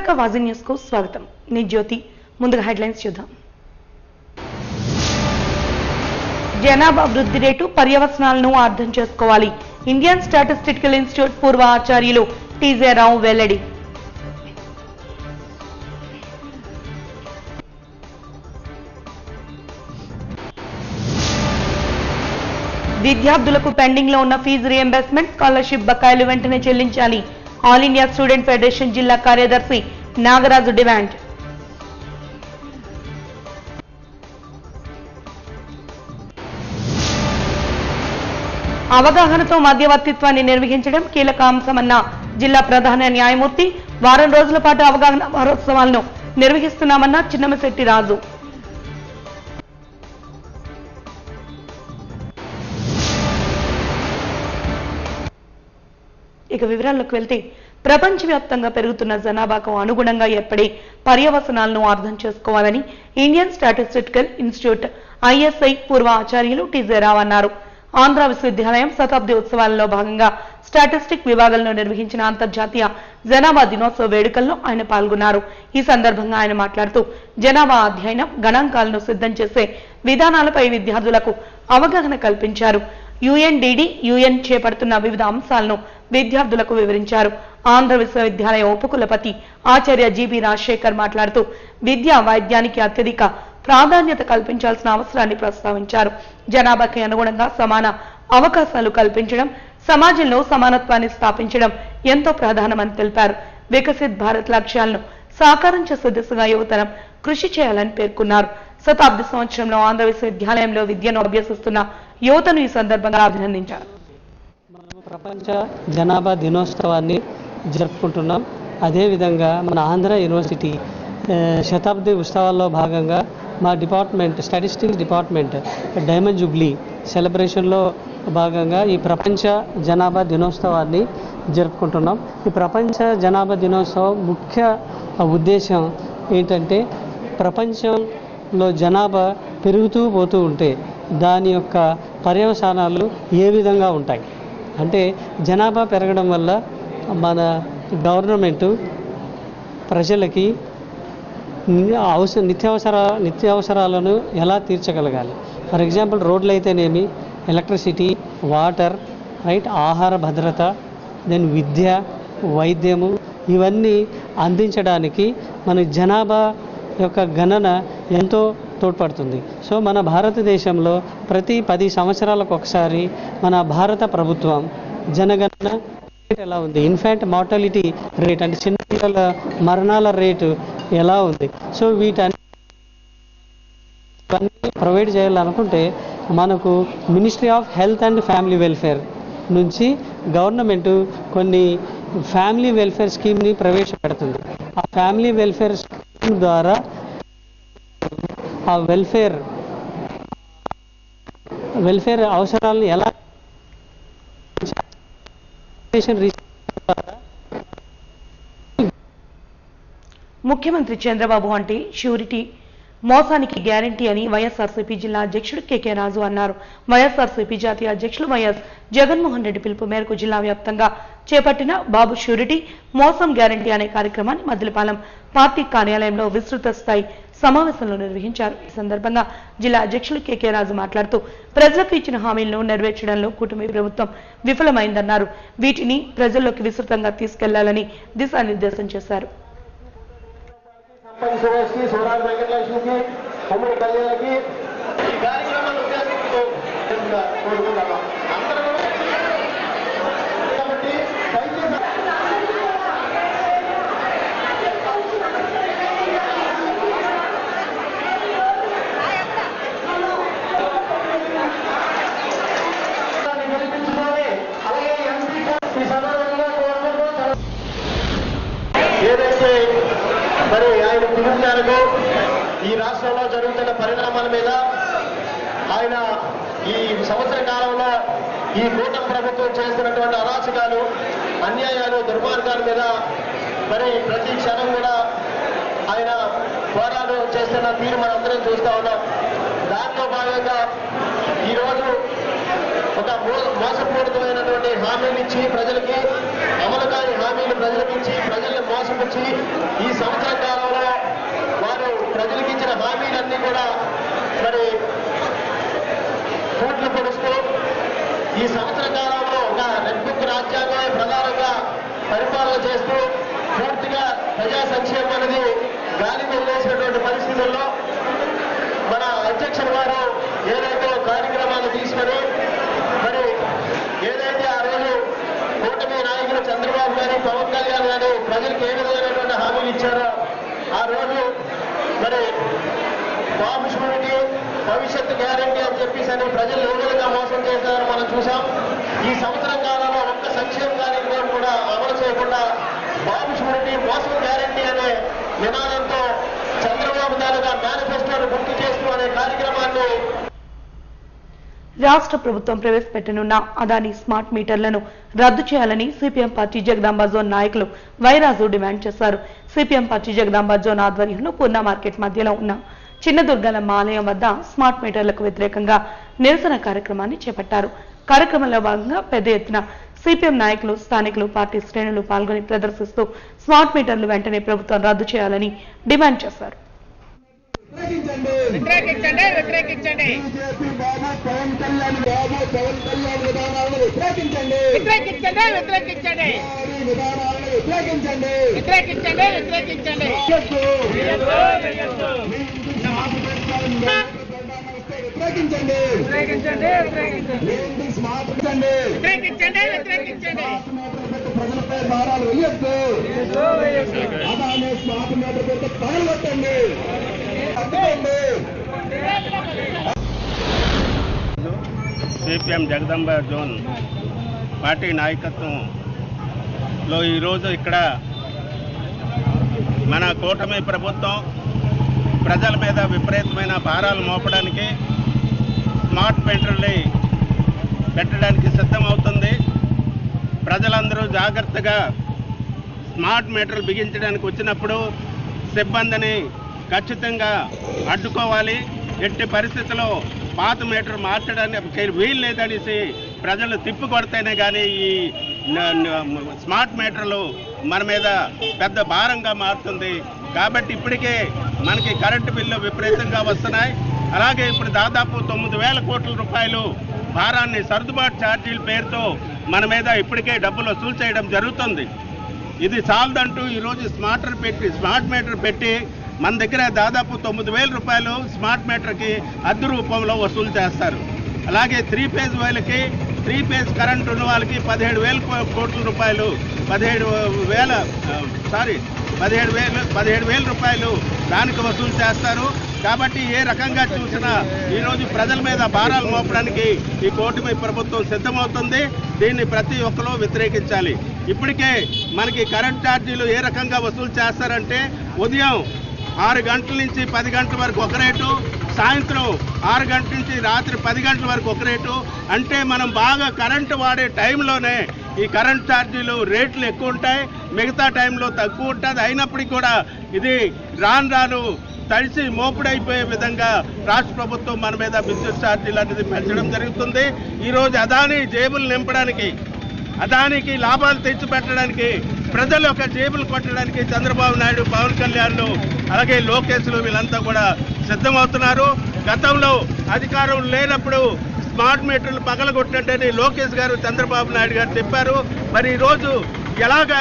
Visakha వాజీ news కు స్వాగతం. నేను జ్యోతి. ముందుగా హెడ్లైన్స్ చూద్దాం. జనాభా వృద్ధి రేటు పర్యవసనాలను అర్థం చేసుకోవాలి. ఇండియన్ స్టాటిస్టికల్ ఇన్స్టిట్యూట్ పూర్వ ఆచార్యులు టీజే రావు వెల్లడి. విద్యార్థులకు పెండింగ్ లో ఉన్న ఫీజు రియంబర్స్మెంట్, స్కాలర్షిప్ బకాయిలు వెంటనే చెల్లించాలి. ఆల్ ఇండియా స్టూడెంట్ ఫెడరేషన్ జిల్లా కార్యదర్శి నాగరాజు డిమాండ్. అవగాహనతో మధ్యవర్తిత్వాన్ని నిర్వహించడం కీలక అంశమన్న జిల్లా ప్రధాన న్యాయమూర్తి. వారం రోజుల పాటు అవగాహన వారోత్సవాలను నిర్వహిస్తున్నామన్న చిన్నమశెట్టి రాజు. ఇక వివరాల్లోకి వెళ్తే, ప్రపంచవ్యాప్తంగా పెరుగుతున్న జనాభాకు అనుగుణంగా ఏర్పడే పర్యవసనాలను అర్థం చేసుకోవాలని ఇండియన్ స్టాటిస్టికల్ ఇన్స్టిట్యూట్ ఐఎస్ఐ పూర్వ ఆచార్యులు టీజే రావు అన్నారు. ఆంధ్ర విశ్వవిద్యాలయం శతాబ్ది ఉత్సవాలలో భాగంగా స్టాటిస్టిక్ విభాగంలో నిర్వహించిన అంతర్జాతీయ జనాభా దినోత్సవ వేడుకల్లో ఆయన పాల్గొన్నారు. ఈ సందర్భంగా ఆయన మాట్లాడుతూ, జనాభా అధ్యయనం, గణాంకాలను సిద్ధం చేసే విధానాలపై విద్యార్థులకు అవగాహన కల్పించారు. యుఎన్ చేపడుతున్న వివిధ అంశాలను విద్యార్థులకు వివరించారు. ఆంధ్ర విశ్వవిద్యాలయ ఉపకులపతి ఆచార్య జిబి రాజశేఖర్ మాట్లాడుతూ, విద్యా వైద్యానికి అత్యధిక ప్రాధాన్యత కల్పించాల్సిన అవసరాన్ని ప్రస్తావించారు. జనాభాకి అనుగుణంగా సమాన అవకాశాలు కల్పించడం, సమాజంలో సమానత్వాన్ని స్థాపించడం ఎంతో ప్రధానమని తెలిపారు. వికసిత్ భారత్ లక్ష్యాలను సాకారం చేసే దిశగా యువతరం కృషి చేయాలని పేర్కొన్నారు. శతాబ్ది సంవత్సరంలో ఆంధ్ర విశ్వవిద్యాలయంలో విద్యను అభ్యసిస్తున్న యువతను ఈ సందర్భంగా అభినందించారు. ప్రపంచ జనాభా దినోత్సవాన్ని జరుపుకుంటున్నాం. అదేవిధంగా మన ఆంధ్ర యూనివర్సిటీ శతాబ్ది ఉత్సవాల్లో భాగంగా మా department, statistics department diamond jubilee సెలబ్రేషన్లో భాగంగా ఈ ప్రపంచ జనాభా దినోత్సవాన్ని జరుపుకుంటున్నాం. ఈ ప్రపంచ జనాభా దినోత్సవం ముఖ్య ఉద్దేశం ఏంటంటే, ప్రపంచంలో జనాభా పెరుగుతూ పోతూ ఉంటే దాని యొక్క పర్యవసానాలు ఏ విధంగా ఉంటాయి అంటే, జనాభా పెరగడం వల్ల మన గవర్నమెంటు ప్రజలకి నిత్యావసరాలను ఎలా తీర్చగలగాలి. ఫర్ ఎగ్జాంపుల్, రోడ్లు అయితేనేమి, ఎలక్ట్రిసిటీ, వాటర్, రైట్, ఆహార భద్రత, దెన్ విద్య, వైద్యము, ఇవన్నీ అందించడానికి మన జనాభా యొక్క గణన ఎంతో తోడ్పడుతుంది. సో మన భారతదేశంలో ప్రతి 10 సంవత్సరాలకు ఒకసారి మన భారత ప్రభుత్వం జనగణన ఎలా ఉంది, ఇన్ఫాంట్ మార్టాలిటీ రేట్ అంటే చిన్నపిల్లల మరణాల రేటు ఎలా ఉంది, సో వీటన్ని ప్రొవైడ్ చేయాలనుకుంటే మనకు ministry of health and family welfare నుంచి గవర్నమెంట్ కొన్ని ఫ్యామిలీ వెల్ఫేర్ స్కీమ్ని ప్రవేశపెడుతుంది. ఆ ఫ్యామిలీ వెల్ఫేర్ స్కీమ్ ద్వారా ఆ వెల్ఫేర్ అవసరాలను ఎలా ముఖ్యమంత్రి చంద్రబాబు అంటే ష్యూరిటీ, మోసానికి గ్యారంటీ అని వైఎస్ఆర్సీపీ జిల్లా అధ్యక్షుడు కెకే రాజు అన్నారు. వైఎస్ఆర్సీపీ జాతీయ అధ్యక్షులు వైఎస్ జగన్మోహన్ రెడ్డి పిలుపు మేరకు జిల్లా వ్యాప్తంగా చేపట్టిన బాబు ష్యూరిటీ, మోసం గ్యారంటీ అనే కార్యక్రమాన్ని మద్దిలపాలెం పార్టీ కార్యాలయంలో విస్తృత స్థాయి సమావేశంలో నిర్వహించారు. ఈ సందర్భంగా జిల్లా అధ్యక్షులు కెకే రాజు మాట్లాడుతూ, ప్రజలకు ఇచ్చిన హామీలను నెరవేర్చడంలో కూటమి ప్రభుత్వం విఫలమైందన్నారు. వీటిని ప్రజల్లోకి విస్తృతంగా తీసుకెళ్లాలని దిశానిర్దేశం చేశారు. ఏదైతే మరి ఆయన పిలుపునకు ఈ రాష్ట్రంలో జరుగుతున్న పరిణామాల మీద ఆయన ఈ సంవత్సర కాలంలో ఈ కూటమి ప్రభుత్వం చేస్తున్నటువంటి అరాచకాలు, అన్యాయాలు, దుర్మార్గాల మీద మరి ప్రతి క్షణం కూడా ఆయన పోరాటం చేస్తున్న తీరు మనందరం చూస్తూ ఉన్నాం. దాంట్లో భాగంగా ఈరోజు ఒక మోసపూరితమైనటువంటి హామీలు ఇచ్చి ప్రజలకి అమలు కాని హామీలు ప్రజలకు ఇచ్చి ప్రజల్ని మోసపుచ్చి ఈ సంవత్సర కాలంలో వారు ప్రజలకు ఇచ్చిన హామీలన్నీ కూడా మరి కోట్లు పొడుస్తూ ఈ సంవత్సర కాలంలో ఒక రెడ్ బుక్ రాజ్యాంగమే ప్రధానంగా పరిపాలన చేస్తూ పూర్తిగా ప్రజా సంక్షేమం అనేది గాలి వదిలేసినటువంటి పరిస్థితుల్లో మన అధ్యక్షుల వారు ఏదైతే కార్యక్రమాన్ని తీసుకొని మరి ఏదైతే ఆ రోజు కూటమి నాయకులు చంద్రబాబు గారి పవన్ కళ్యాణ్ గారు ప్రజలకు ఏ విధమైనటువంటి హామీలు ఇచ్చారో ఆ రోజు మరి బాబు షూరిటీ భవిష్యత్తు గ్యారంటీ అని చెప్పేసి అని ప్రజలు ఏ విధంగా మోసం చేశారని మనం చూసాం. ఈ సంవత్సరం కాలంలో ఒక్క సంక్షేమ కార్యక్రమం కూడా అమలు చేయకుండా బాబు షూరిటీ మోసం గ్యారంటీ అనే నినాదంతో చంద్రబాబు తాలూకా మేనిఫెస్టోను గుర్తు చేస్తూ అనే కార్యక్రమాన్ని రాష్ట్ర ప్రభుత్వం ప్రవేశపెట్టనున్న అదానీ స్మార్ట్ మీటర్లను రద్దు చేయాలని సిపిఎం పార్టీ జగదాంబ జోన్ నాయకులు వైరాజు డిమాండ్ చేశారు. సిపిఎం పార్టీ జగదాంబ జోన్ ఆధ్వర్యంలో పూర్ణ మార్కెట్ మధ్యలో ఉన్న చిన్న దుర్గలమ్మ ఆలయం వద్ద స్మార్ట్ మీటర్లకు వ్యతిరేకంగా నిరసన కార్యక్రమాన్ని చేపట్టారు. కార్యక్రమంలో భాగంగా పెద్ద ఎత్తున సిపిఎం నాయకులు, స్థానికులు, పార్టీ శ్రేణులు పాల్గొని ప్రదర్శిస్తూ స్మార్ట్ మీటర్లు వెంటనే ప్రభుత్వం రద్దు చేయాలని డిమాండ్ చేశారు. వ్యతిరేకించండి వ్యతిరేకించండి వ్యతిరేకించండి వ్యతిరేకించండి వ్యతిరేకించండి వ్యతిరేకించండి వ్యతిరేకించండి వ్యతిరేకించండి వ్యతిరేకించండి ప్రజలపై భారాలు వేయొద్దు. అదాని స్మార్ట్ మీటర్ పెట్టి పగలగొట్టండి. సిపిఎం జగదంబ జోన్ పార్టీ నాయకత్వంలో ఈరోజు ఇక్కడ మన కూటమి ప్రభుత్వం ప్రజల మీద విపరీతమైన భారాలు మోపడానికి స్మార్ట్ మీటర్లు పెట్టడానికి సిద్ధమవుతుంది. ప్రజలందరూ జాగ్రత్తగా స్మార్ట్ మీటర్లు బిగించడానికి వచ్చినప్పుడు సిబ్బందిని ఖచ్చితంగా అడ్డుకోవాలి. ఎట్టి పరిస్థితుల్లో పాత మీటర్ మార్చడానికి వీలు లేదనేసి ప్రజలు తిప్పి కొడితేనే కానీ ఈ స్మార్ట్ మీటర్లు మన మీద పెద్ద భారంగా మారుతుంది. కాబట్టి ఇప్పటికే మనకి కరెంటు బిల్లు విపరీతంగా వస్తున్నాయి. అలాగే ఇప్పుడు దాదాపు 9,000 కోట్ల రూపాయలు భారాన్ని సర్దుబాటు ఛార్జీల పేరుతో మన మీద ఇప్పటికే డబ్బులు వసూలు చేయడం జరుగుతుంది. ఇది చాలదంటూ ఈరోజు స్మార్ట్ మీటర్ పెట్టి మన దగ్గర దాదాపు 9,000 రూపాయలు స్మార్ట్ మీటర్కి అద్దె రూపంలో వసూలు చేస్తారు. అలాగే 3 ఫేజ్ వాళ్ళకి 3 ఫేజ్ కరెంట్ ఉన్న వాళ్ళకి 17,000 కోట్ల రూపాయలు 17,000 రూపాయలు దానికి వసూలు చేస్తారు. కాబట్టి ఏ రకంగా చూసినా ఈరోజు ప్రజల మీద భారాలు మోపడానికి ఈ కూటమి ప్రభుత్వం సిద్ధమవుతుంది. దీన్ని ప్రతి ఒక్కరూ వ్యతిరేకించాలి. ఇప్పటికే మనకి కరెంట్ ఛార్జీలు ఏ రకంగా వసూలు చేస్తారంటే ఉదయం 6 గంటల నుంచి 10 గంటల వరకు ఒక రేటు, సాయంత్రం 6 గంటల నుంచి రాత్రి 10 గంటల వరకు ఒక రేటు. అంటే మనం బాగా కరెంటు వాడే టైంలోనే ఈ కరెంట్ ఛార్జీలు రేట్లు ఎక్కువ ఉంటాయి, మిగతా టైంలో తక్కువ ఉంటుంది. అయినప్పటికీ కూడా ఇది రాను తడిసి మోపుడైపోయే విధంగా రాష్ట్ర ప్రభుత్వం మన మీద విద్యుత్ ఛార్జీలు అనేది పెంచడం జరుగుతుంది. ఈరోజు అదానీ జేబులు నింపడానికి, అదానికి లాభాలు తెచ్చిపెట్టడానికి, ప్రజల యొక్క జేబులు కొట్టడానికి చంద్రబాబు నాయుడు, పవన్ కళ్యాణ్, అలాగే లోకేష్లు వీళ్ళంతా కూడా సిద్ధమవుతున్నారు. గతంలో అధికారం లేనప్పుడు స్మార్ట్ మీటర్లు పగలగొట్టండి లోకేష్ గారు, చంద్రబాబు నాయుడు గారు చెప్పారు. మరి ఈరోజు ఎలాగా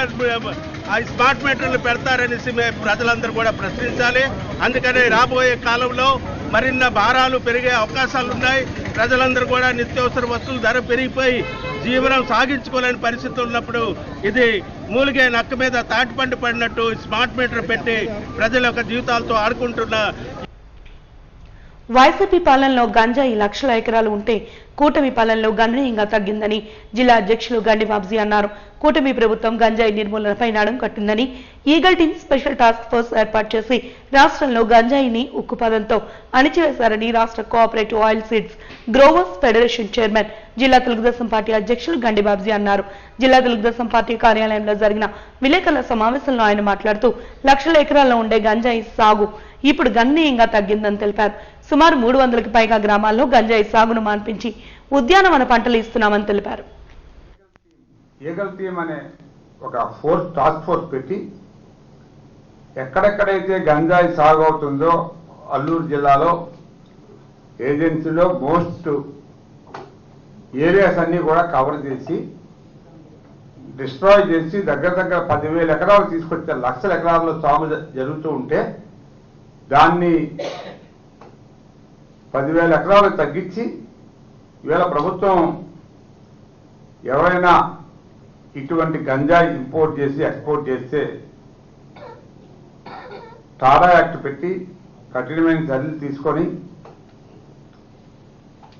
ఆ స్మార్ట్ మీటర్లు పెడతారనేసి ప్రజలందరూ కూడా ప్రశ్నించాలి. అందుకనే రాబోయే కాలంలో మరిన్న భారాలు పెరిగే అవకాశాలు ఉన్నాయి. ప్రజలందరూ కూడా నిత్యావసర వస్తువుల ధర పెరిగిపోయి జీవనం సాగించుకోలేని పరిస్థితి ఉన్నప్పుడు ఇది మూలిగే నక్క మీద తాటిపండు పడినట్టు స్మార్ట్ మీటర్ పెట్టి ప్రజల యొక్క జీవితాలతో ఆడుకుంటున్న వైసీపీ పాలనలో గంజాయి లక్షల ఎకరాలు ఉంటే కూటమి పాలనలో గణనీయంగా తగ్గిందని జిల్లా అధ్యక్షులు గండి బాబ్జీ అన్నారు. కూటమి ప్రభుత్వం గంజాయి నిర్మూలనపై నడుం కట్టిందని, eagle team special task force ఏర్పాటు చేసి రాష్ట్రంలో గంజాయిని ఉక్కుపాదంతో అణిచివేశారని రాష్ట్ర cooperative oil seeds growers federation chairman, జిల్లా తెలుగుదేశం పార్టీ అధ్యక్షులు గండి బాబ్జీ అన్నారు. జిల్లా తెలుగుదేశం పార్టీ కార్యాలయంలో జరిగిన విలేకరుల సమావేశంలో ఆయన మాట్లాడుతూ లక్షల ఎకరాల్లో ఉండే గంజాయి సాగు ఇప్పుడు గణనీయంగా తగ్గిందని తెలిపారు. సుమారు 300కి పైగా గ్రామాల్లో గంజాయి సాగును మాన్పించి ఉద్యానవన పంటలు ఇస్తున్నామని తెలిపారు. ఈగల్ టీమ్ అనే ఒక టాస్క్ ఫోర్స్ పెట్టి ఎక్కడెక్కడైతే గంజాయి సాగు అవుతుందో అల్లూరు జిల్లాలో ఏజెన్సీలో మోస్ట్ ఏరియాస్ అన్నీ కూడా కవర్ చేసి డిస్ట్రాయ్ చేసి దగ్గర 10,000 ఎకరాలు తీసుకొచ్చే లక్షల ఎకరాల్లో సాగు జరుగుతూ ఉంటే దాన్ని 10,000 ఎకరాలకు తగ్గించి ఈవేళ ప్రభుత్వం ఎవరైనా ఇటువంటి గంజాయి ఇంపోర్ట్ చేసి ఎక్స్పోర్ట్ చేస్తే టాడా యాక్ట్ పెట్టి కఠినమైన చర్యలు తీసుకొని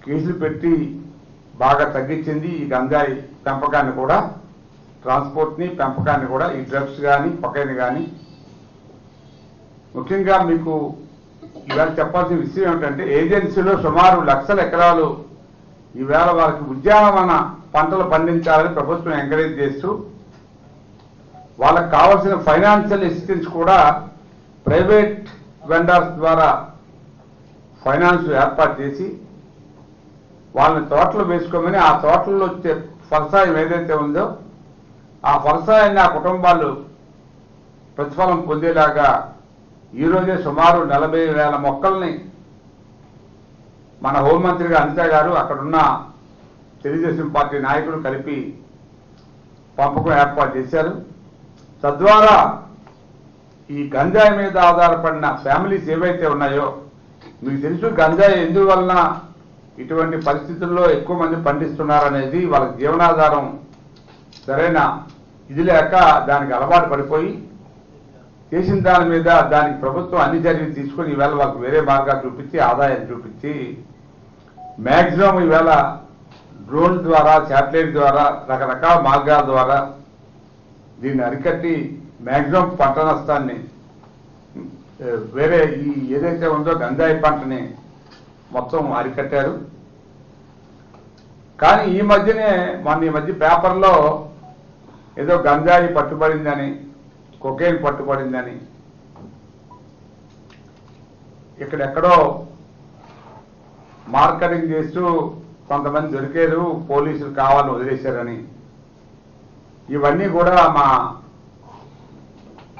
కేసులు పెట్టి బాగా తగ్గించింది. ఈ గంజాయి పెంపకాన్ని కూడా, ట్రాన్స్పోర్ట్ని పెంపకాన్ని కూడా, ఈ డ్రగ్స్ కానీ కొకైన్ కానీ. ముఖ్యంగా మీకు ఇవాళ చెప్పాల్సిన విషయం ఏమిటంటే ఏజెన్సీలో సుమారు లక్షల ఎకరాలు ఈవేళ వారికి ఉద్యానవన పంటలు పండించాలని ప్రభుత్వం ఎంకరేజ్ చేస్తూ వాళ్ళకు కావాల్సిన ఫైనాన్షియల్ అసిస్టెన్స్ కూడా ప్రైవేట్ వెండర్స్ ద్వారా ఫైనాన్స్ ఏర్పాటు చేసి వాళ్ళని తోటలు వేసుకోమని ఆ తోటల్లో వచ్చే ఫలసాయం ఏదైతే ఉందో ఆ ఫలసాయాన్ని ఆ కుటుంబాలు ప్రతిఫలం పొందేలాగా ఈరోజే సుమారు 40,000 మొక్కల్ని మన హోంమంత్రిగా అనిత గారు అక్కడున్న తెలుగుదేశం పార్టీ నాయకులు కలిపి పంపకం ఏర్పాటు చేశారు. తద్వారా ఈ గంజాయి మీద ఆధారపడిన ఫ్యామిలీస్ ఏవైతే ఉన్నాయో, మీకు తెలుసు గంజాయి ఎందువలన ఇటువంటి పరిస్థితుల్లో ఎక్కువ మంది పండిస్తున్నారనేది వాళ్ళకి జీవనాధారం సరైన ఇది లేక దానికి అలవాటు పడిపోయి చేసిన దాని మీద దానికి ప్రభుత్వం అన్ని చర్యలు తీసుకొని ఈవేళ వాళ్ళకి వేరే మార్గాలు చూపించి ఆదాయం చూపించి మ్యాక్సిమం ఈవేళ డ్రోన్ ద్వారా, శాటిలైట్ ద్వారా, రకరకాల మార్గాల ద్వారా దీన్ని అరికట్టి మ్యాక్సిమం పంట నష్టాన్ని వేరే ఈ ఏదైతే ఉందో గంజాయి పంటని మొత్తం అరికట్టారు. కానీ ఈ మధ్య పేపర్లో ఏదో గంజాయి పట్టుబడిందని, కొకైన్ పట్టుబడిందని, ఇక్కడెక్కడో మార్కెటింగ్ చేస్తూ కొంతమంది దొరికారు, పోలీసులు కావాలని వదిలేశారని, ఇవన్నీ కూడా మా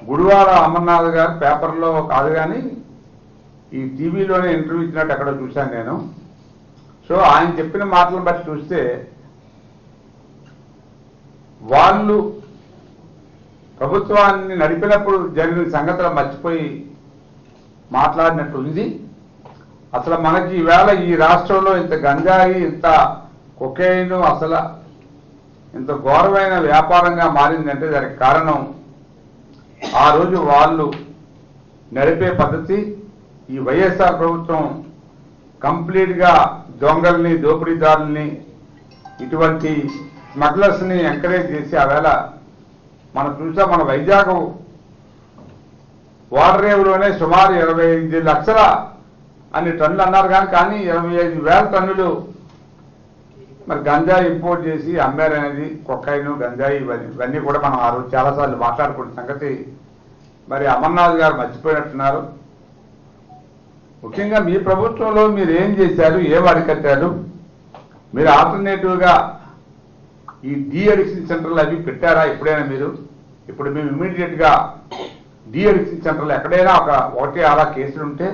గుడివాడ అమర్నాథ్ గారు పేపర్లో కాదు కానీ ఈ టీవీలోనే ఇంటర్వ్యూ ఇచ్చినట్టు ఎక్కడో చూశాను నేను. సో ఆయన చెప్పిన మాటలను బట్టి చూస్తే వాళ్ళు ప్రభుత్వాన్ని నడిపినప్పుడు జరిగిన సంగతులు మర్చిపోయి మాట్లాడినట్టు ఉంది. అసలు మనకి ఈవేళ ఈ రాష్ట్రంలో ఇంత గంజాయి, ఇంత కొకైన్ అసలు ఇంత ఘోరమైన వ్యాపారంగా మారిందంటే దానికి కారణం ఆ రోజు వాళ్ళు నడిపే పద్ధతి. ఈ వైఎస్ఆర్ ప్రభుత్వం కంప్లీట్గా దొంగల్ని, దోపిడీదారుల్ని, ఇటువంటి స్మగ్లర్స్ని ఎంకరేజ్ చేసి ఆవేళ మనం చూసాం. మన వైజాగ్ వాడరేవులోనే సుమారు 25 లక్షల అన్ని టన్నులు అన్నారు కానీ 25,000 టన్నులు మరి గంజాయి ఇంపోర్ట్ చేసి అమ్మారనేది, కొకైన్, గంజాయి ఇవన్నీ కూడా మనం ఆ రోజు చాలాసార్లు మాట్లాడుకున్న సంగతి మరి అమర్నాథ్ గారు మర్చిపోయినట్టున్నారు. ముఖ్యంగా మీ ప్రభుత్వంలో మీరు ఏం చేశారు, ఏం అరికట్టారు? మీరు ఆల్టర్నేటివ్గా ఈ డీ అడిక్షన్ సెంటర్లు అవి పెట్టారా ఎప్పుడైనా మీరు? ఇప్పుడు మేము ఇమీడియట్గా డీ అడిక్షన్ సెంటర్లు ఎక్కడైనా ఒకటి అలా కేసులుంటే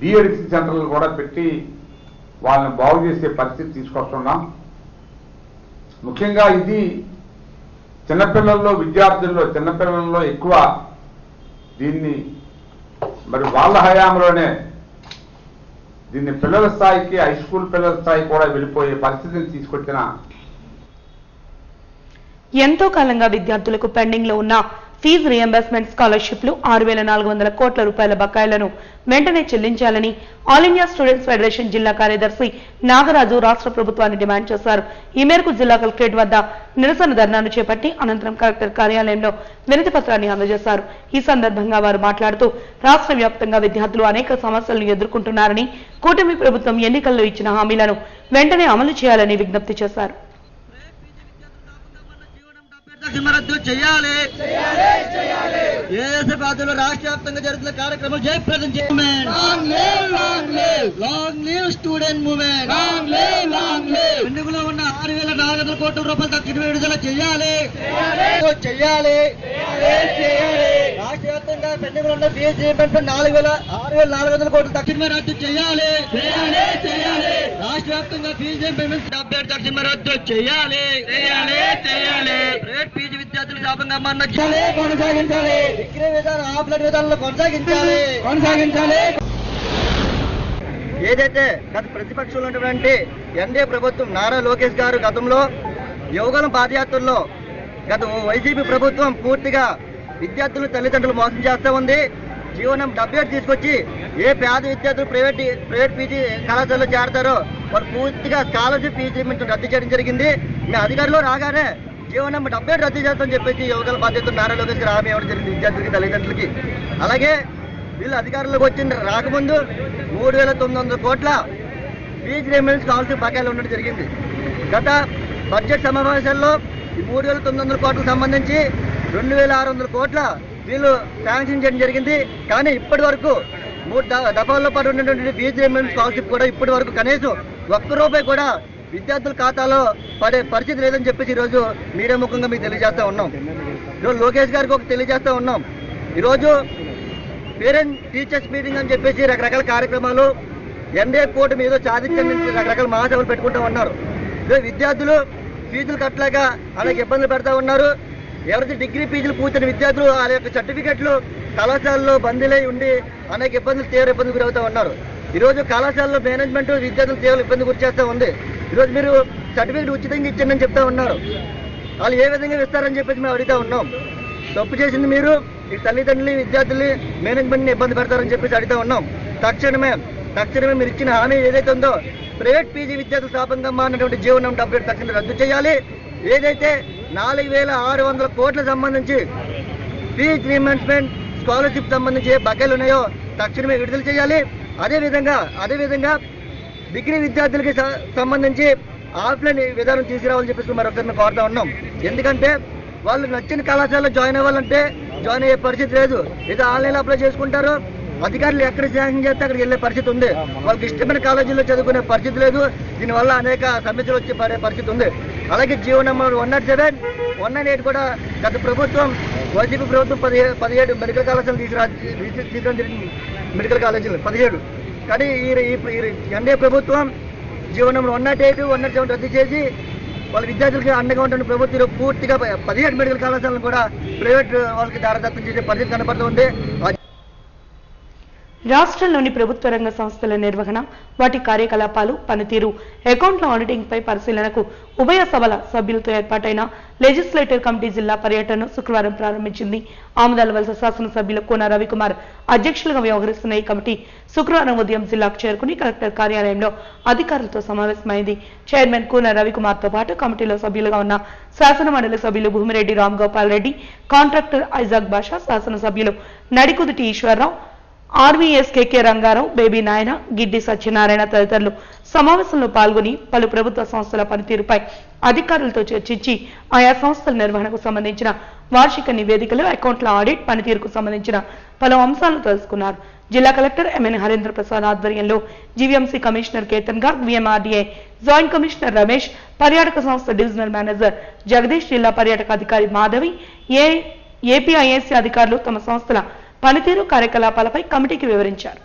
డీ అడిక్షన్ సెంటర్లు కూడా పెట్టి వాళ్ళని బాగు చేసే పరిస్థితి తీసుకొస్తున్నాం. ముఖ్యంగా ఇది చిన్నపిల్లల్లో, విద్యార్థుల్లో, చిన్నపిల్లల్లో ఎక్కువ దీన్ని మరి వాళ్ళ హయాంలోనే దీన్ని పిల్లల స్థాయికి, హై స్కూల్ పిల్లల స్థాయి కూడా వెళ్ళిపోయే పరిస్థితిని తీసుకొచ్చిన ఎంతో కాలంగా విద్యార్థులకు పెండింగ్ లో ఉన్న ఫీజు రియంబర్స్మెంట్ స్కాలర్షిప్లు 6,400 కోట్ల రూపాయల బకాయిలను వెంటనే చెల్లించాలని ఆల్ ఇండియా స్టూడెంట్స్ ఫెడరేషన్ జిల్లా కార్యదర్శి నాగరాజు రాష్ట్ర ప్రభుత్వాన్ని డిమాండ్ చేశారు. ఈ మేరకు జిల్లా కలెక్టరేట్ వద్ద నిరసన ధర్నాను చేపట్టి అనంతరం కలెక్టర్ కార్యాలయంలో వినతి పత్రాన్ని అందజేశారు. ఈ సందర్భంగా వారు మాట్లాడుతూ రాష్ట్ర వ్యాప్తంగా విద్యార్థులు అనేక సమస్యలను ఎదుర్కొంటున్నారని, కూటమి ప్రభుత్వం ఎన్నికల్లో ఇచ్చిన హామీలను వెంటనే అమలు చేయాలని విజ్ఞప్తి చేశారు. రద్దు చేయాలి. ఏఎస్ఎఫ్ ఆధ్వర్యంలో రాష్ట్ర వ్యాప్తంగా జరుగుతున్న కార్యక్రమం జయప్రదం చేయాలి. Long live student movement. పెండింగులో ఉన్న 6,400 కోట్ల రూపాయలు తక్షణ విడుదల చేయాలి. రాష్ట్ర వ్యాప్తంగా పెండింగులో ఉన్న ఫీజు రీయింబర్స్మెంట్ 6,400 కోట్లు తక్షణమే రద్దు చేయాలి. రాష్ట్ర వ్యాప్తంగా ఫీజు రీయింబర్స్మెంట్ 70 తక్షణమే రద్దు చేయాలి. ప్రైవేట్ పీజీ విద్యార్థులు శాపంగా కొనసాగించాలి. డిగ్రీ విధానం ఆఫ్లైన్ విధానంలో కొనసాగించాలి. ఏదైతే గత ప్రతిపక్షంలో ఉన్నటువంటి ఎన్డీఏ ప్రభుత్వం నారా లోకేష్ గారు గతంలో యువగలం పాదయాత్రల్లో గత వైసీపీ ప్రభుత్వం పూర్తిగా విద్యార్థులు తల్లిదండ్రులు మోసం చేస్తూ ఉంది. జీవనం 70 తీసుకొచ్చి ఏ పేద విద్యార్థులు ప్రైవేట్ పీజీ కళాశాలలో చేరతారో వారు పూర్తిగా స్కాలర్షిప్ ఫీజు రద్దు చేయడం జరిగింది. మేము అధికారంలో రాగానే జీవనం 70 రద్దు చేస్తామని చెప్పేసి యువగల బాధ్యతలు నారా లోకేష్ గారు హామీ ఇవ్వడం జరిగింది విద్యార్థులకి తల్లిదండ్రులకి. అలాగే వీళ్ళు అధికారంలోకి వచ్చిన రాకముందు 3,900 కోట్ల ఫీజు రీయింబర్స్మెంట్ స్కాలర్షిప్ బకాయిలు ఉండడం జరిగింది. గత బడ్జెట్ సమావేశాల్లో ఈ 3,900 కోట్లకు సంబంధించి 2,600 కోట్ల వీళ్ళు శాంక్షన్ చేయడం జరిగింది. కానీ ఇప్పటి వరకు 3 దఫాల్లో పాటు ఉన్నటువంటి ఫీజు రీయింబర్స్మెంట్ స్కాలర్షిప్ కూడా ఇప్పటి వరకు కనీసం ₹1 కూడా విద్యార్థుల ఖాతాలో పడే పరిస్థితి లేదని చెప్పేసి ఈరోజు మీడియా ముఖంగా మీకు తెలియజేస్తా ఉన్నాం. ఈరోజు లోకేష్ గారికి ఒక తెలియజేస్తా ఉన్నాం. ఈరోజు పేరెంట్ టీచర్స్ మీటింగ్ అని చెప్పేసి రకరకాల కార్యక్రమాలు ఎన్డీఏ కోర్టు మీద సాధించని రకరకాల మహాసభలు పెట్టుకుంటూ ఉన్నారు. విద్యార్థులు ఫీజులు కట్టలేక అనేక ఇబ్బందులు పెడతా ఉన్నారు. ఎవరైతే డిగ్రీ ఫీజులు పూర్తయిన విద్యార్థులు వాళ్ళ యొక్క సర్టిఫికెట్లు కళాశాలలో బందీలై ఉండి అనేక తీవ్ర ఇబ్బందులు గురవుతూ ఉన్నారు. ఈరోజు కళాశాలలో మేనేజ్మెంట్ విద్యార్థులు తీవ్ర ఇబ్బంది గురి చేస్తూ ఉంది. ఈరోజు మీరు సర్టిఫికెట్ ఉచితంగా ఇచ్చిందని చెప్తా ఉన్నారు. వాళ్ళు ఏ విధంగా ఇస్తారని చెప్పేసి మేము అడుగుతా ఉన్నాం. తప్పు చేసింది మీరు, ఈ తల్లిదండ్రులు విద్యార్థుల్ని మేనేజ్మెంట్ని ఇబ్బంది పెడతారని చెప్పేసి అడుగుతా ఉన్నాం. తక్షణమే మీరు ఇచ్చిన హామీ ఏదైతే ఉందో ప్రైవేట్ పీజీ విద్యార్థులు శాపంగా అన్నటువంటి జీవనం 70 తక్షణం రద్దు చేయాలి. ఏదైతే 4,600 కోట్లకు సంబంధించి ఫీజు రీయింబర్స్మెంట్ స్కాలర్షిప్ సంబంధించి ఏ బకాయిలు ఉన్నాయో తక్షణమే విడుదల చేయాలి. అదేవిధంగా డిగ్రీ విద్యార్థులకి సంబంధించి ఆఫ్లైన్ విధానం తీసుకురావాలని చెప్పేసి మరొకరిని కోరుతా ఉన్నాం. ఎందుకంటే వాళ్ళు నచ్చిన కళాశాలలో జాయిన్ అవ్వాలంటే జాయిన్ అయ్యే పరిస్థితి లేదు. ఏదో ఆన్లైన్లో అప్లై చేసుకుంటారు. అధికారులు ఎక్కడ శాంక్షన్ చేస్తే అక్కడికి వెళ్ళే పరిస్థితి ఉంది. వాళ్ళకి ఇష్టమైన కాలేజీల్లో చదువుకునే పరిస్థితి లేదు. దీనివల్ల అనేక సమస్యలు వచ్చి పడే పరిస్థితి ఉంది. అలాగే జీవో నెంబర్ 107, 198 కూడా గత ప్రభుత్వం వైసీపీ ప్రభుత్వం 17 మెడికల్ కళాశాలలు తీసుకురావడం జరిగింది. మెడికల్ కాలేజీలు 17. కానీ ఈ ఎన్డీఏ ప్రభుత్వం జీవో నెంబర్ 108, 107 రద్దు చేసి వాళ్ళ విద్యార్థులకి అండగా ఉంటున్న ప్రభుత్వం పూర్తిగా 17 మెడికల్ కళాశాలను కూడా ప్రైవేట్ వాళ్ళకి దారదత్తం చేసే పరిస్థితి కనబడుతుంది. రాష్ట్రంలోని ప్రభుత్వ రంగ సంస్థల నిర్వహణ, వాటి కార్యకలాపాలు, పనితీరు, అకౌంట్ల ఆడిటింగ్ పై పరిశీలనకు ఉభయ సభల సభ్యులతో ఏర్పాటైన లెజిస్లేటివ్ కమిటీ జిల్లా పర్యటనను శుక్రవారం ప్రారంభించింది. ఆమదాలవలస శాసనసభ్యులు కోన రవికుమార్ అధ్యక్షులుగా వ్యవహరిస్తున్న ఈ కమిటీ శుక్రవారం ఉదయం జిల్లాకు చేరుకుని కలెక్టర్ కార్యాలయంలో అధికారులతో సమావేశమైంది. చైర్మన్ కోన రవికుమార్తో పాటు కమిటీలో సభ్యులుగా ఉన్న శాసనమండలి సభ్యులు భూమిరెడ్డి రామ్ గోపాల్ రెడ్డి, కాంట్రాక్టర్ ఐజాక్ బాషా, శాసనసభ్యులు నడికుదుటి ఈశ్వరరావు, ఆర్వీఎస్ కేకే రంగారావు, బేబీ నాయన, గిడ్డి సత్యనారాయణ తదితరులు సమావేశంలో పాల్గొని పలు ప్రభుత్వ సంస్థల పనితీరుపై అధికారులతో చర్చించి ఆయా సంస్థల నిర్వహణకు సంబంధించిన వార్షిక నివేదికలు, అకౌంట్ల ఆడిట్, పనితీరుకు సంబంధించిన పలు అంశాలను తెలుసుకున్నారు. జిల్లా కలెక్టర్ ఎంఎన్ హరేంద్ర ప్రసాద్ ఆధ్వర్యంలో GVMC commissioner Ketan Garg, VMRDA joint commissioner Ramesh, పర్యాటక సంస్థ డివిజనల్ మేనేజర్ జగదీష్, జిల్లా పర్యాటక అధికారి మాధవి, ఏపీఐఎస్సీ అధికారులు తమ సంస్థల పనితీరు, కార్యకలాపాలపై కమిటీకి వివరించారు.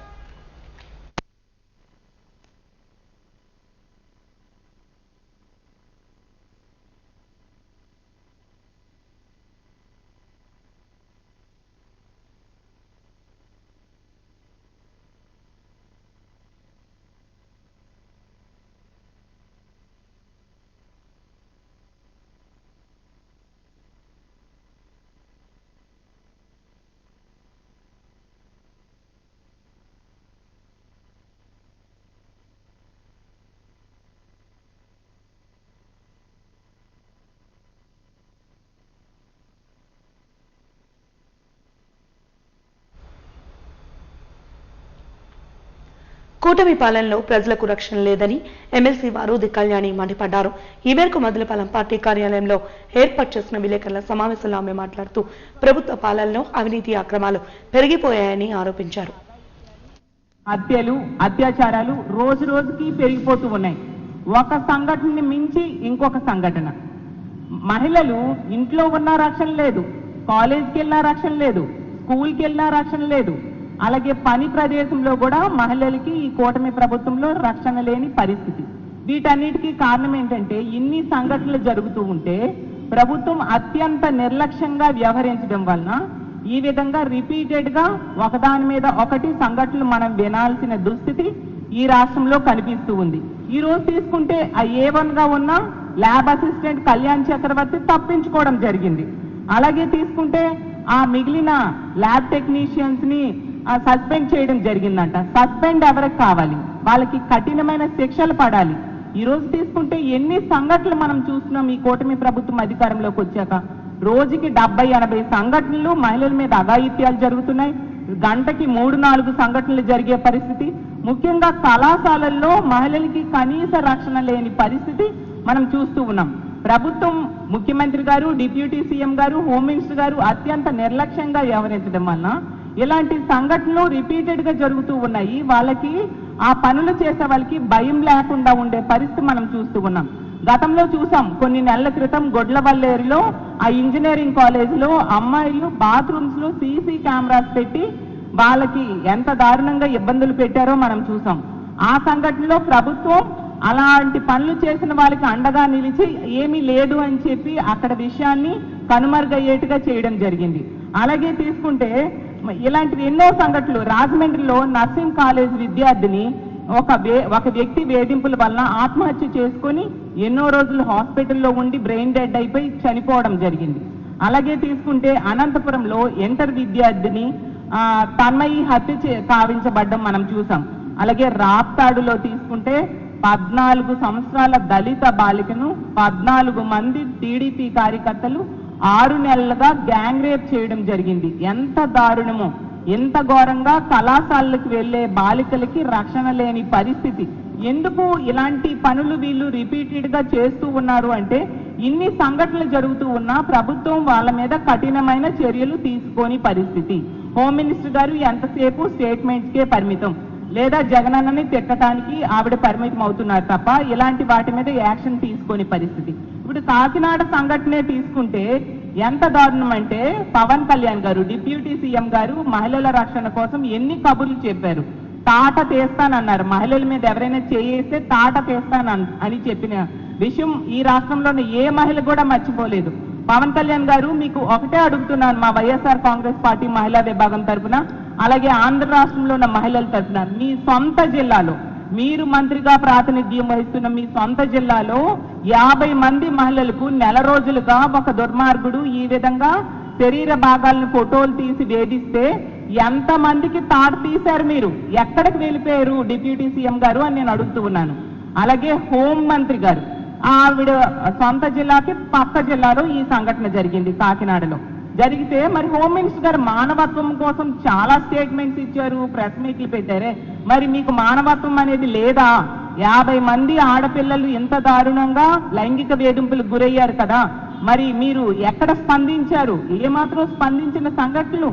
కూటమి పాలనలో ప్రజలకు రక్షణ లేదని ఎమ్మెల్సీ వారూది కళ్యాణి మండిపడ్డారు. ఈ మేరకు మదిలపాలెం పార్టీ కార్యాలయంలో ఏర్పాటు చేసిన విలేకరుల సమావేశంలో ఆమె మాట్లాడుతూ ప్రభుత్వ పాలనలో అవినీతి అక్రమాలు పెరిగిపోయాయని ఆరోపించారు. హత్యలు, అత్యాచారాలు రోజు రోజుకి పెరిగిపోతూ ఉన్నాయి. ఒక సంఘటనని మించి ఇంకొక సంఘటన. మహిళలు ఇంట్లో ఉన్న రక్షణ లేదు, కాలేజ్కి వెళ్ళినా రక్షణ లేదు, స్కూల్కి వెళ్ళినా రక్షణ లేదు. అలాగే పని ప్రదేశంలో కూడా మహిళలకి ఈ కూటమి ప్రభుత్వంలో రక్షణ లేని పరిస్థితి. వీటన్నిటికీ కారణం ఏంటంటే ఇన్ని సంఘటనలు జరుగుతూ ఉంటే ప్రభుత్వం అత్యంత నిర్లక్ష్యంగా వ్యవహరించడం వలన ఈ విధంగా రిపీటెడ్ గా ఒకదాని మీద ఒకటి సంఘటనలు మనం వినాల్సిన దుస్థితి ఈ రాష్ట్రంలో కనిపిస్తూ ఉంది. ఈ రోజు తీసుకుంటే ఆ A1 గా ఉన్న ల్యాబ్ అసిస్టెంట్ కళ్యాణ్ చక్రవర్తి తప్పించుకోవడం జరిగింది. అలాగే తీసుకుంటే ఆ మిగిలిన ల్యాబ్ టెక్నీషియన్స్ ని సస్పెండ్ చేయడం జరిగిందంట. సస్పెండ్ ఎవరికి కావాలి? వాళ్ళకి కఠినమైన శిక్షలు పడాలి. ఈ రోజు తీసుకుంటే ఎన్ని సంఘటనలు మనం చూస్తున్నాం ఈ కూటమి ప్రభుత్వం అధికారంలోకి వచ్చాక. రోజుకి 70-80 సంఘటనలు మహిళల మీద అఘాయిత్యాలు జరుగుతున్నాయి. గంటకి 3-4 సంఘటనలు జరిగే పరిస్థితి. ముఖ్యంగా కళాశాలల్లో మహిళలకి కనీస రక్షణ లేని పరిస్థితి మనం చూస్తూ ఉన్నాం. ప్రభుత్వం, ముఖ్యమంత్రి గారు, డిప్యూటీ సీఎం గారు, హోమ్ మినిస్టర్ గారు అత్యంత నిర్లక్ష్యంగా వ్యవహరించడం వలన ఇలాంటి సంఘటనలు రిపీటెడ్ గా జరుగుతూ ఉన్నాయి. వాళ్ళకి ఆ పనులు చేసే వాళ్ళకి భయం లేకుండా ఉండే పరిస్థితి మనం చూస్తూ ఉన్నాం. గతంలో చూసాం, కొన్ని నెలల క్రితం గొడ్లవల్లేరులో ఆ ఇంజనీరింగ్ కాలేజీలో అమ్మాయిలు బాత్రూమ్స్ లో సీసీ కెమెరాస్ పెట్టి వాళ్ళకి ఎంత దారుణంగా ఇబ్బందులు పెట్టారో మనం చూసాం. ఆ సంఘటనలో ప్రభుత్వం అలాంటి పనులు చేసిన వాళ్ళకి అండగా నిలిచి ఏమీ లేదు అని చెప్పి అక్కడ విషయాన్ని కనుమరుగయ్యేట్టుగా చేయడం జరిగింది. అలాగే తీసుకుంటే ఇలాంటి ఎన్నో సంఘటనలు. రాజమండ్రిలో నర్సింగ్ కాలేజ్ విద్యార్థిని ఒక వ్యక్తి వేధింపుల వల్ల ఆత్మహత్య చేసుకుని ఎన్నో రోజులు హాస్పిటల్లో ఉండి బ్రెయిన్ డెడ్ అయిపోయి చనిపోవడం జరిగింది. అలాగే తీసుకుంటే అనంతపురంలో ఇంటర్ విద్యార్థిని తన్మయి హత్య కావించబడ్డం మనం చూసాం. అలాగే రాప్తాడులో తీసుకుంటే 14 సంవత్సరాల దళిత బాలికను 14 మంది టీడీపీ కార్యకర్తలు 6 నెలలుగా గ్యాంగ్ రేప్ చేయడం జరిగింది. ఎంత దారుణమో, ఎంత ఘోరంగా కళాశాలలకు వెళ్లే బాలికలకి రక్షణ లేని పరిస్థితి. ఎందుకు ఇలాంటి పనులు వీళ్ళు రిపీటెడ్ గా చేస్తూ ఉన్నారు అంటే ఇన్ని సంఘటనలు జరుగుతూ ఉన్నా ప్రభుత్వం వాళ్ళ మీద కఠినమైన చర్యలు తీసుకోని పరిస్థితి. హోమ్ మినిస్టర్ గారు ఎంతసేపు స్టేట్మెంట్స్కే పరిమితం, లేదా జగనన్నని తిట్టడానికి ఆవిడ పరిమితం అవుతున్నారు తప్ప ఇలాంటి వాటి మీద యాక్షన్ తీసుకొని పరిస్థితి. ఇప్పుడు కాకినాడ సంఘటనే తీసుకుంటే ఎంత దారుణం అంటే పవన్ కళ్యాణ్ గారు, డిప్యూటీ సీఎం గారు మహిళల రక్షణ కోసం ఎన్ని కబుర్లు చెప్పారు. తాట తీస్తానన్నారు. మహిళల మీద ఎవరైనా చేస్తే తాట తీస్తానని చెప్పిన విషయం ఈ రాష్ట్రంలోని ఏ మహిళ కూడా మర్చిపోలేదు. పవన్ కళ్యాణ్ గారు, మీకు ఒకటే అడుగుతున్నాను మా వైఎస్ఆర్ కాంగ్రెస్ పార్టీ మహిళా విభాగం తరఫున, అలాగే ఆంధ్ర రాష్ట్రంలో ఉన్న మహిళల తరఫున, మీ సొంత జిల్లాలో మీరు మంత్రిగా ప్రాతినిధ్యం వహిస్తున్న మీ సొంత జిల్లాలో 50 మంది మహిళలకు నెల రోజులుగా ఒక దుర్మార్గుడు ఈ విధంగా శరీర భాగాలను ఫోటోలు తీసి వేధిస్తే ఎంతమందికి తాట తీశారు? మీరు ఎక్కడికి వెళ్ళిపోయారు డిప్యూటీ సీఎం గారు అని నేను అడుగుతూ ఉన్నాను. అలాగే హోం మంత్రి గారు, ఆవిడ సొంత జిల్లాకి పక్క జిల్లాలో ఈ సంఘటన జరిగింది, కాకినాడలో జరిగితే మరి హోమ్ మినిస్టర్ గారు మానవత్వం కోసం చాలా స్టేట్మెంట్స్ ఇచ్చారు, ప్రెస్ మీట్లు పెట్టారే, మరి మీకు మానవత్వం అనేది లేదా? 50 మంది ఆడపిల్లలు ఎంత దారుణంగా లైంగిక వేధింపులకు గురయ్యారు కదా, మరి మీరు ఎక్కడ స్పందించారు? ఏమాత్రం స్పందించిన సంఘటనలు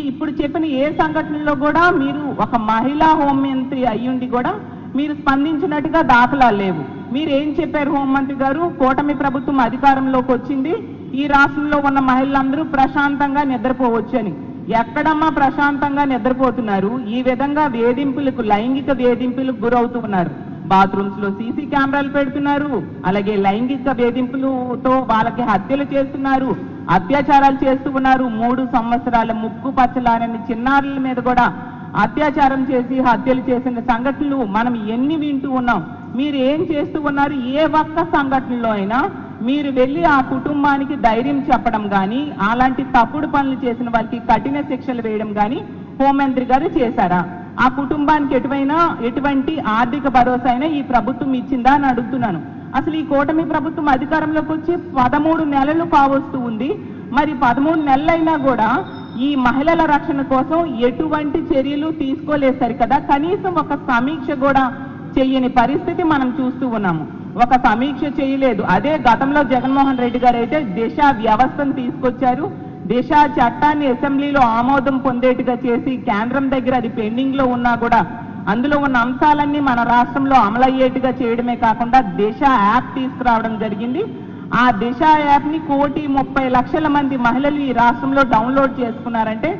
ఇప్పుడు చెప్పిన ఏ సంఘటనలో కూడా మీరు ఒక మహిళా హోంమంత్రి అయ్యుండి కూడా మీరు స్పందించినట్టుగా దాఖలాలు లేవు. మీరు ఏం చెప్పారు హోంమంత్రి గారు? కూటమి ప్రభుత్వం అధికారంలోకి వచ్చింది, ఈ రాష్ట్రంలో ఉన్న మహిళలందరూ ప్రశాంతంగా నిద్రపోవచ్చు అని. ఎక్కడమ్మా ప్రశాంతంగా నిద్రపోతున్నారు? ఈ విధంగా వేధింపులకు, లైంగిక వేధింపులకు గురవుతూ ఉన్నారు. బాత్రూమ్స్ లో సీసీ కెమెరాలు పెడుతున్నారు, అలాగే లైంగిక వేధింపులతో వాళ్ళకి హత్యలు చేస్తున్నారు, అత్యాచారాలు చేస్తూ ఉన్నారు. 3 సంవత్సరాల ముక్కు పచ్చలారని చిన్నారుల మీద కూడా అత్యాచారం చేసి హత్యలు చేసిన సంఘటనలు మనం ఎన్ని వింటూ ఉన్నాం. మీరు ఏం చేస్తూ ఉన్నారు? ఏ ఒక్క సంఘటనలో అయినా మీరు వెళ్ళి ఆ కుటుంబానికి ధైర్యం చెప్పడం కానీ, అలాంటి తప్పుడు పనులు చేసిన వాళ్ళకి కఠిన శిక్షలు వేయడం కానీ హోంమంత్రి గారు చేశారా? ఆ కుటుంబానికి ఎటువంటి ఆర్థిక భరోసా అయినా ఈ ప్రభుత్వం ఇచ్చిందా అని అడుగుతున్నాను. అసలు ఈ కూటమి ప్రభుత్వం అధికారంలోకి వచ్చి 13 నెలలు కావస్తూ ఉంది. మరి 13 నెలలైనా కూడా ఈ మహిళల రక్షణ కోసం ఎటువంటి చర్యలు తీసుకోలేదు సరికదా, కనీసం ఒక సమీక్ష కూడా చెయ్యని పరిస్థితి మనం చూస్తూ ఉన్నాము. ఒక సమీక్ష చేయలేదు. అదే గతంలో జగన్మోహన్ రెడ్డి గారు అయితే దిశ వ్యవస్థను తీసుకొచ్చారు. దిశ చట్టాన్ని అసెంబ్లీలో ఆమోదం పొందేట్టుగా చేసి కేంద్రం దగ్గర అది పెండింగ్ లో ఉన్నా కూడా అందులో ఉన్న అంశాలన్నీ మన రాష్ట్రంలో అమలయ్యేట్టుగా చేయడమే కాకుండా దిశ యాప్ తీసుకురావడం జరిగింది. ఆ దిశ యాప్ ని 1,30,00,000 మంది మహిళలు ఈ రాష్ట్రంలో డౌన్లోడ్ చేసుకున్నారంటే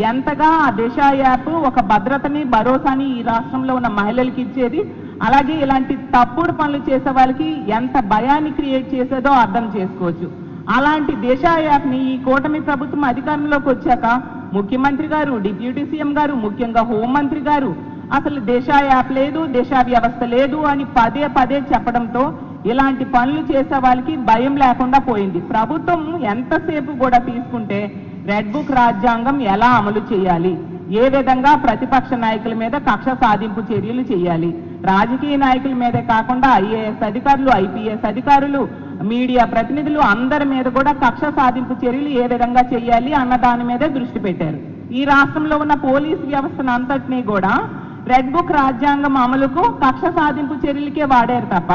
ఎంతగా ఆ దిశ యాప్ ఒక భద్రతని భరోసాని ఈ రాష్ట్రంలో ఉన్న మహిళలకి ఇచ్చేది. అలాగే ఇలాంటి తప్పుడు పనులు చేసే వాళ్ళకి ఎంత భయాన్ని క్రియేట్ చేసేదో అర్థం చేసుకోవచ్చు. అలాంటి దిశ యాప్ ని ఈ కూటమి ప్రభుత్వం అధికారంలోకి వచ్చాక ముఖ్యమంత్రి గారు, డిప్యూటీ సీఎం గారు, ముఖ్యంగా హోంమంత్రి గారు అసలు దిశ యాప్ లేదు, దిశ వ్యవస్థ లేదు అని పదే పదే చెప్పడంతో ఇలాంటి పనులు చేసే వాళ్ళకి భయం లేకుండా పోయింది. ప్రభుత్వం ఎంతసేపు కూడా తీసుకుంటే రెడ్ బుక్ రాజ్యాంగం ఎలా అమలు చేయాలి, ఏ విధంగా ప్రతిపక్ష నాయకుల మీద కక్ష సాధింపు చర్యలు చేయాలి, రాజకీయ నాయకుల మీదే కాకుండా ఐఏఎస్ అధికారులు, ఐపీఎస్ అధికారులు, మీడియా ప్రతినిధులు అందరి మీద కూడా కక్ష సాధింపు చర్యలు ఏ విధంగా చేయాలి అన్న దాని మీదే దృష్టి పెట్టారు. ఈ రాష్ట్రంలో ఉన్న పోలీస్ వ్యవస్థను అంతటినీ కూడా రెడ్ బుక్ రాజ్యాంగం అమలుకు కక్ష సాధింపు చర్యలకే వాడారు తప్ప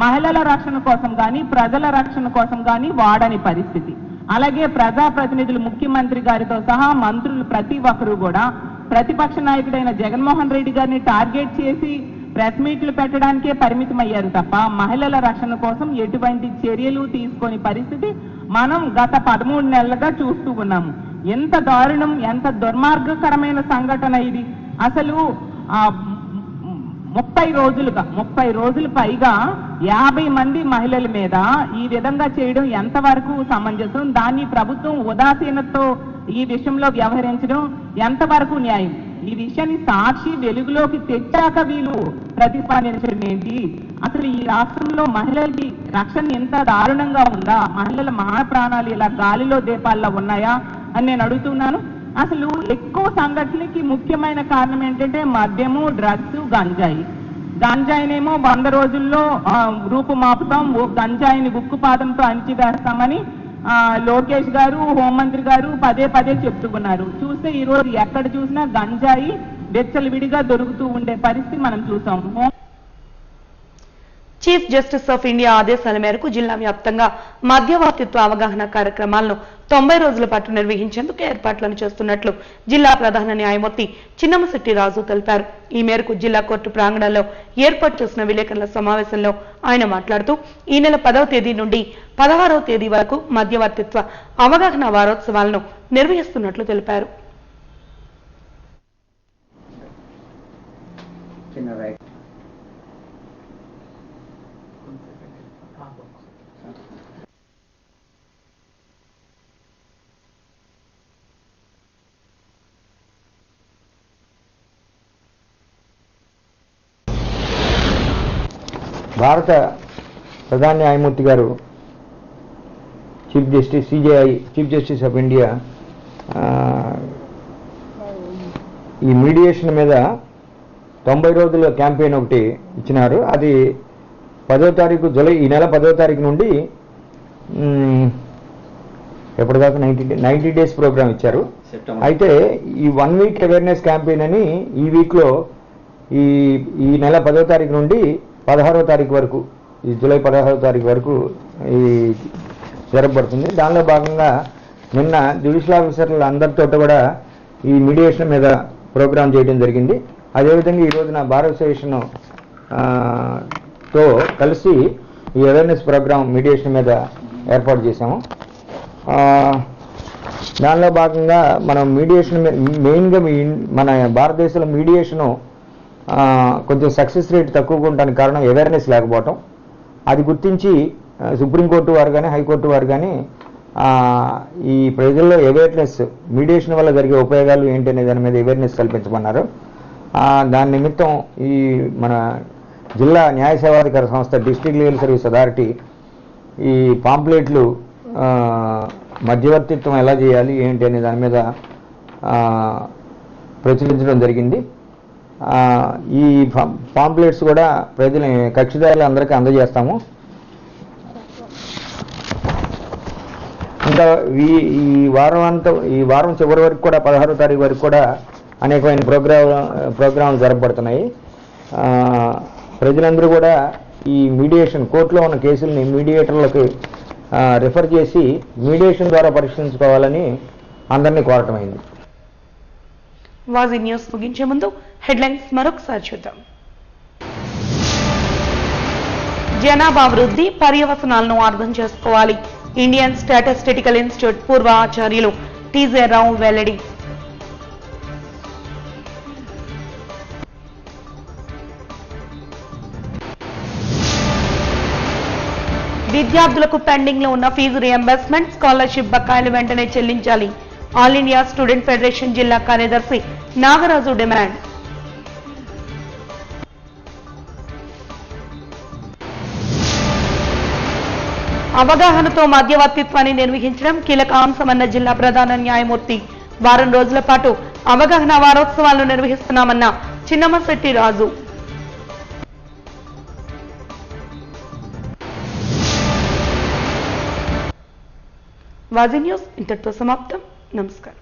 మహిళల రక్షణ కోసం కానీ ప్రజల రక్షణ కోసం కానీ వాడని పరిస్థితి. అలాగే ప్రజాప్రతినిధులు ముఖ్యమంత్రి గారితో సహా మంత్రులు ప్రతి ఒక్కరూ కూడా ప్రతిపక్ష నాయకుడైన జగన్మోహన్ రెడ్డి గారిని టార్గెట్ చేసి ప్రెస్ మీట్లు పెట్టడానికే పరిమితమయ్యారు తప్ప మహిళల రక్షణ కోసం ఎటువంటి చర్యలు తీసుకొని పరిస్థితి మనం గత 13 నెలలుగా చూస్తూ ఉన్నాము. ఎంత దారుణం, ఎంత దుర్మార్గకరమైన సంఘటన ఇది. అసలు 30 రోజులు పైగా 50 మంది మహిళల మీద ఈ విధంగా చేయడం ఎంతవరకు సమంజసం? దాన్ని ప్రభుత్వం ఉదాసీనతతో ఈ విషయంలో వ్యవహరించడం ఎంతవరకు న్యాయం? ఈ విషయాన్ని సాక్షి వెలుగులోకి తెచ్చాక వీళ్ళు ప్రతిపాదించడం ఏంటి? అసలు ఈ రాష్ట్రంలో మహిళలకి రక్షణ ఎంత దారుణంగా ఉందా? మహిళల మాన ప్రాణాలు ఇలా గాలిలో దీపాల్లో ఉన్నాయా అని నేను అడుగుతున్నాను. అసలు ఎక్కువ సంఘటనలకి ముఖ్యమైన కారణం ఏంటంటే మద్యము, డ్రగ్స్, గంజాయినేమో 100 రోజుల్లో రూపుమాపుతాం, గంజాయిని ఉక్కుపాదంతో అణిచివేస్తామని లోకేష్ గారు, హోంమంత్రి గారు పదే పదే చెప్తున్నారు. చూస్తే ఈ రోజు ఎక్కడ చూసినా గంజాయి విచ్చలవిడిగా దొరుకుతూ ఉండే పరిస్థితి మనం చూసాం. చీఫ్ జస్టిస్ ఆఫ్ ఇండియా ఆదేశాల మేరకు జిల్లా వ్యాప్తంగా మధ్యవర్తిత్వ అవగాహన కార్యక్రమాలను 90 రోజుల పాటు నిర్వహించేందుకు ఏర్పాట్లను చేస్తున్నట్లు జిల్లా ప్రధాన న్యాయమూర్తి చిన్నమశెట్టి రాజు తెలిపారు. ఈ మేరకు జిల్లా కోర్టు ప్రాంగణంలో ఏర్పాటు చేసిన విలేకరుల సమావేశంలో ఆయన మాట్లాడుతూ ఈ నెల 10వ తేదీ నుండి 16వ తేదీ వరకు మధ్యవర్తిత్వ అవగాహన వారోత్సవాలను నిర్వహిస్తున్నట్లు తెలిపారు. భారత ప్రధాన న్యాయమూర్తి గారు chief justice CJI chief justice of India ఈ మీడియేషన్ మీద 90 రోజుల క్యాంపెయిన్ ఒకటి ఇచ్చినారు. అది 10వ తారీఖు జూలై, ఈ నెల 10వ తారీఖు నుండి ఎప్పటిదాకా 90 డేస్ ప్రోగ్రామ్ ఇచ్చారు. అయితే ఈ 1 వీక్ అవేర్నెస్ క్యాంపెయిన్ అని ఈ వీక్లో ఈ నెల 10వ తారీఖు నుండి 16వ తారీఖు వరకు, ఈ జూలై 16వ తారీఖు వరకు ఈ జరగబడుతుంది. దానిలో భాగంగా నిన్న జ్యుడిషియల్ ఆఫీసర్లు అందరితో కూడా ఈ మీడియేషన్ మీద ప్రోగ్రాం చేయడం జరిగింది. అదేవిధంగా ఈ రోజున బార్ అసోసియేషన్ తో కలిసి ఈ అవేర్నెస్ ప్రోగ్రాం మీడియేషన్ మీద ఏర్పాటు చేశాము. దానిలో భాగంగా మనం మీడియేషన్ మెయిన్గా మన భారతదేశంలో మీడియేషను కొంచెం సక్సెస్ రేట్ తక్కువగా ఉండడానికి కారణం అవేర్నెస్ లేకపోవటం. అది గుర్తించి సుప్రీంకోర్టు వారు కానీ హైకోర్టు వారు కానీ ఈ ప్రజల్లో అవేర్నెస్, మీడియేషన్ వల్ల జరిగే ఉపయోగాలు ఏంటి అనే దాని మీద అవేర్నెస్ కల్పించమన్నారు. దాని నిమిత్తం ఈ మన జిల్లా న్యాయ సేవాధికార సంస్థ డిస్ట్రిక్ట్ లీగల్ సర్వీస్ అథారిటీ ఈ పాంప్లెట్లు మధ్యవర్తిత్వం ఎలా చేయాలి ఏంటి అనే దాని మీద ప్రచురించడం జరిగింది. ఈ పాంప్లెట్స్ కూడా ప్రజల కక్షిదారులు అందరికీ అందజేస్తాము. ఇంకా ఈ వారం చివరి వరకు కూడా 16వ తారీఖు వరకు కూడా అనేకమైన ప్రోగ్రాంలు జరపబడుతున్నాయి. ప్రజలందరూ కూడా ఈ మీడియేషన్ కోర్టులో ఉన్న కేసుల్ని మీడియేటర్లకు రిఫర్ చేసి మీడియేషన్ ద్వారా పరిష్కరించుకోవాలని అందరినీ కోరటమైంది. వాజీ న్యూస్ ముగించే ముందు హెడ్లైన్స్ మరొకసారి చూద్దాం. జనాభా వృద్ధి పర్యవసనాలను అర్థం చేసుకోవాలి. ఇండియన్ స్టాటిస్టికల్ ఇన్స్టిట్యూట్ పూర్వ ఆచార్యులు టీజే రావు వెల్లడి. విద్యార్థులకు పెండింగ్ లో ఉన్న ఫీజు రియంబర్స్మెంట్, స్కాలర్షిప్ బకాయిలు వెంటనే చెల్లించాలి. ఆల్ ఇండియా స్టూడెంట్ ఫెడరేషన్ జిల్లా కార్యదర్శి నాగరాజు డిమాండ్. అవగాహనతో మధ్యవర్తిత్వాన్ని నిర్వహించడం కీలక అంశమన్న జిల్లా ప్రధాన న్యాయమూర్తి. వారం రోజుల పాటు అవగాహన వారోత్సవాలను నిర్వహిస్తున్నామన్న చిన్నమశెట్టి రాజు. వాజీ న్యూస్ ఇంతటితో సమాప్తం. నమస్కారం.